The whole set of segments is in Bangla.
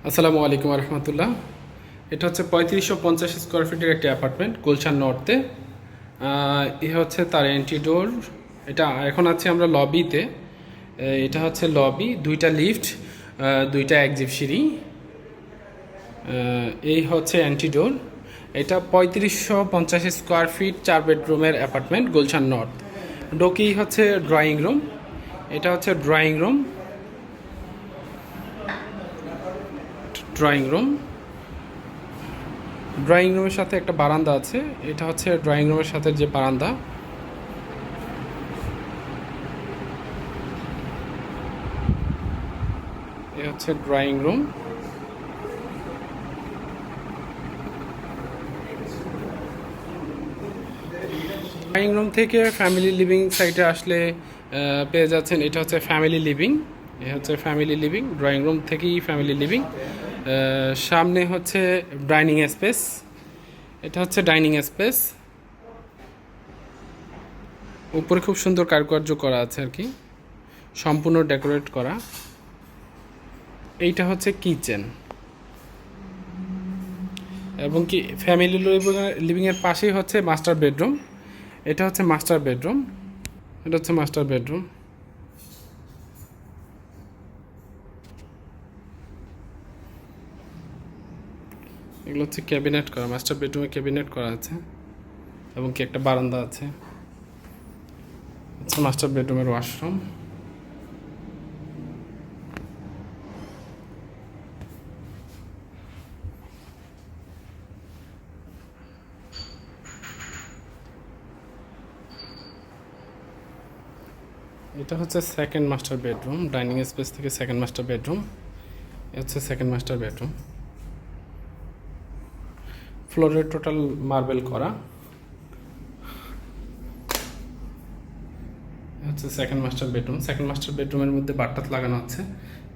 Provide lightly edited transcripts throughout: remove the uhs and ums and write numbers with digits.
আসসালামু আলাইকুম রহমতুল্লাহ। এটা হচ্ছে 3550 স্কোয়ার ফিটের একটি অ্যাপার্টমেন্ট গুলশান নর্থে। এ হচ্ছে তার এন্ট্রি ডোর। এটা এখন আছে আমরা লবিতে। এটা হচ্ছে লবি, দুইটা লিফট, দুইটা এক্সিট সিঁড়ি। এই হচ্ছে এন্ট্রি ডোর। এটা 3550 স্কোয়ার ফিট 4 বেডরুমের অ্যাপার্টমেন্ট গুলশান নর্থ। ঢোকেই হচ্ছে ড্রয়িং রুম। এটা হচ্ছে drawing room. Drawing room drawing রুমের সাথে একটা বারান্দা আছে। এটা হচ্ছে ড্রয়িং রুমের সাথে যে বারান্দা। এ হচ্ছে ড্রয়িং রুম। ড্রয়িং রুম থেকে ফ্যামিলি লিভিং সাইডে আসলে পেয়ে যাচ্ছেন, এটা হচ্ছে ফ্যামিলি লিভিং। এ হচ্ছে ফ্যামিলি লিভিং, ড্রয়িং রুম থেকেই ফ্যামিলি লিভিং। সামনে হচ্ছে ডাইনিং স্পেস। এটা হচ্ছে ডাইনিং স্পেস। উপরে খুব সুন্দর কারুকার্য করা আছে আর কি, সম্পূর্ণ ডেকোরেট করা। এইটা হচ্ছে কিচেন এবং কি ফ্যামিলি লিভিংয়ের পাশেই হচ্ছে মাস্টার বেডরুম। এটা হচ্ছে মাস্টার বেডরুম। এটা হচ্ছে মাস্টার বেডরুম। এগুলো হচ্ছে ক্যাবিনেট করা, মাস্টার বেডরুমে ক্যাবিনেট করা আছে এবং কি একটা বারান্দা আছে। হচ্ছে মাস্টার বেডরুমের ওয়াশরুম। এটা হচ্ছে second master bedroom, dining space থেকে সেকেন্ড মাস্টার বেডরুম। এ হচ্ছে সেকেন্ড মাস্টার বেডরুম। ফ্লোরে টোটাল মার্বেল করা। হচ্ছে second master bedroom. Second master বেডরুমের মধ্যে বাথটাব লাগানো আছে।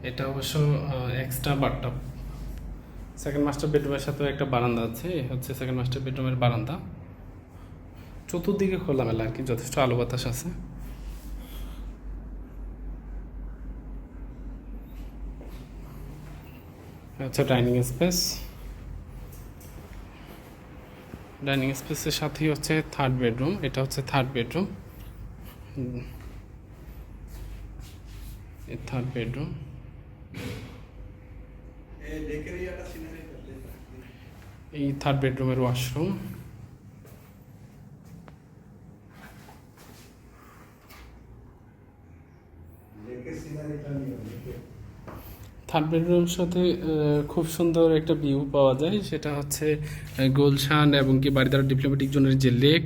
এটা অবশ্য এক্সট্রা বাথটাব। সেকেন্ড মাস্টার বেডরুমের সাথেও একটা বারান্দা আছে। এই হচ্ছে সেকেন্ড মাস্টার বেডরুমের বারান্দা। চতুর্দিকে খোলামেলা আর কি, যথেষ্ট আলো বাতাস আছে। আচ্ছা, ডাইনিং স্পেস। ডাইনিং স্পেসের সাথেই হচ্ছে থার্ড বেডরুম। এটা হচ্ছে থার্ড বেডরুম। Third bedroom. এই থার্ড বেডরুমের ওয়াশরুম। থার্ড বেডরুমের সাথে খুব সুন্দর একটা ভিউ পাওয়া যায়, সেটা হচ্ছে গুলশান এবং কি বারিধারা ডিপ্লোম্যাটিক জোনের যে লেক,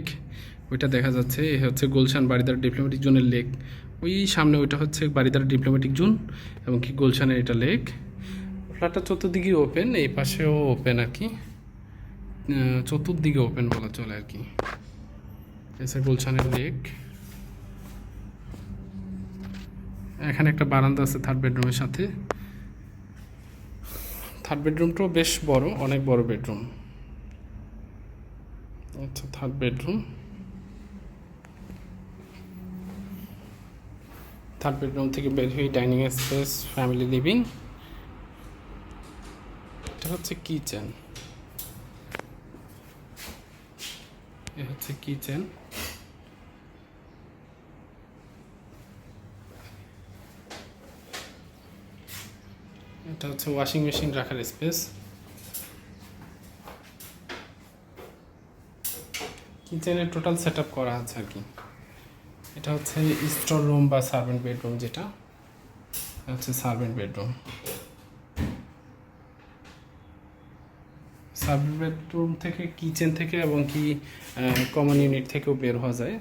ওইটা দেখা যাচ্ছে। এ হচ্ছে গুলশান বারিধারা ডিপ্লোম্যাটিক জোনের লেক। ওই সামনে ওইটা হচ্ছে বারিধারা ডিপ্লোম্যাটিক জোন এবং কি গুলশানের এটা লেক। ফ্ল্যাটটা চতুর্দিকে ওপেন, এই পাশেও ওপেন আর কি, চতুর্দিকে ওপেন বলা চলে আর কি। এসে গুলশানের লেক। এখানে একটা বারান্দা আছে থার্ড বেডরুমের সাথে। থার্ড বেডরুমটাও বেশ বড়, অনেক বড় বেডরুম। আচ্ছা, থার্ড বেডরুম। থার্ড বেডরুম থেকে বের হয়ে ডাইনিং স্পেস, ফ্যামিলি লিভিং। এটা হচ্ছে কিচেন। এ হচ্ছে কিচেন। এটা হচ্ছে ওয়াশিং মেশিন রাখার স্পেস। কিচেনের টোটাল সেট আপ করা আছে আর কি। এটা হচ্ছে স্টোর রুম বা সার্ভেন্ট বেডরুম, যেটা হচ্ছে সার্ভেন্ট বেডরুম। সার্ভেন্ট বেডরুম থেকে কিচেন থেকে এবং কি কমন ইউনিট থেকেও বের হওয়া যায়।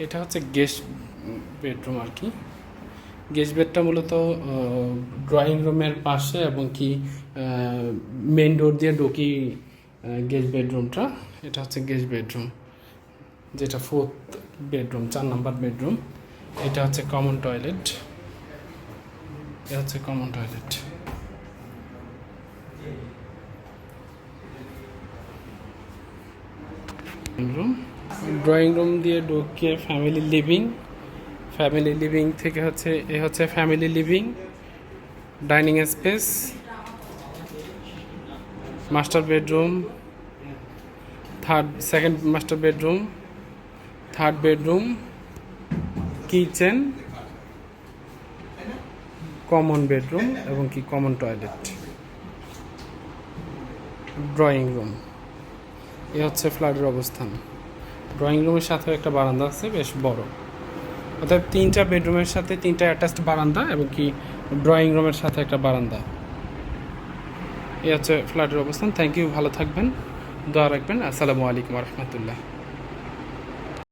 এটা হচ্ছে গেস্ট বেডরুম আর কি। গেস্ট বেডটা মূলত ড্রয়িং রুমের পাশে এবং কি মেন ডোর দিয়ে ঢুকি গেস্ট বেডরুমটা। এটা হচ্ছে গেস্ট বেডরুম, যেটা ফোর্থ বেডরুম, 4 নাম্বার বেডরুম। এটা হচ্ছে কমন টয়লেট। এটা হচ্ছে common toilet. Room, drawing room দিয়ে ঢুকে ফ্যামিলি লিভিং। ফ্যামিলি লিভিং থেকে হচ্ছে এ হচ্ছে family living, dining space, master bedroom, second master bedroom, third bedroom, kitchen, common bedroom এবং কি কমন টয়লেট, ড্রয়িং রুম। এ হচ্ছে ফ্ল্যাটের অবস্থান। ড্রয়িং রুমের সাথেও একটা বারান্দা আছে বেশ বড়, অর্থাৎ 3টা বেডরুমের সাথে 3টা অ্যাটাচড বারান্দা এবং কি ড্রয়িং রুমের সাথে একটা বারান্দা। এই হচ্ছে ফ্ল্যাটের অবস্থান। থ্যাংক ইউ, ভালো থাকবেন, দোয়া রাখবেন। আসসালামু আলাইকুম রহমতুল্লাহ।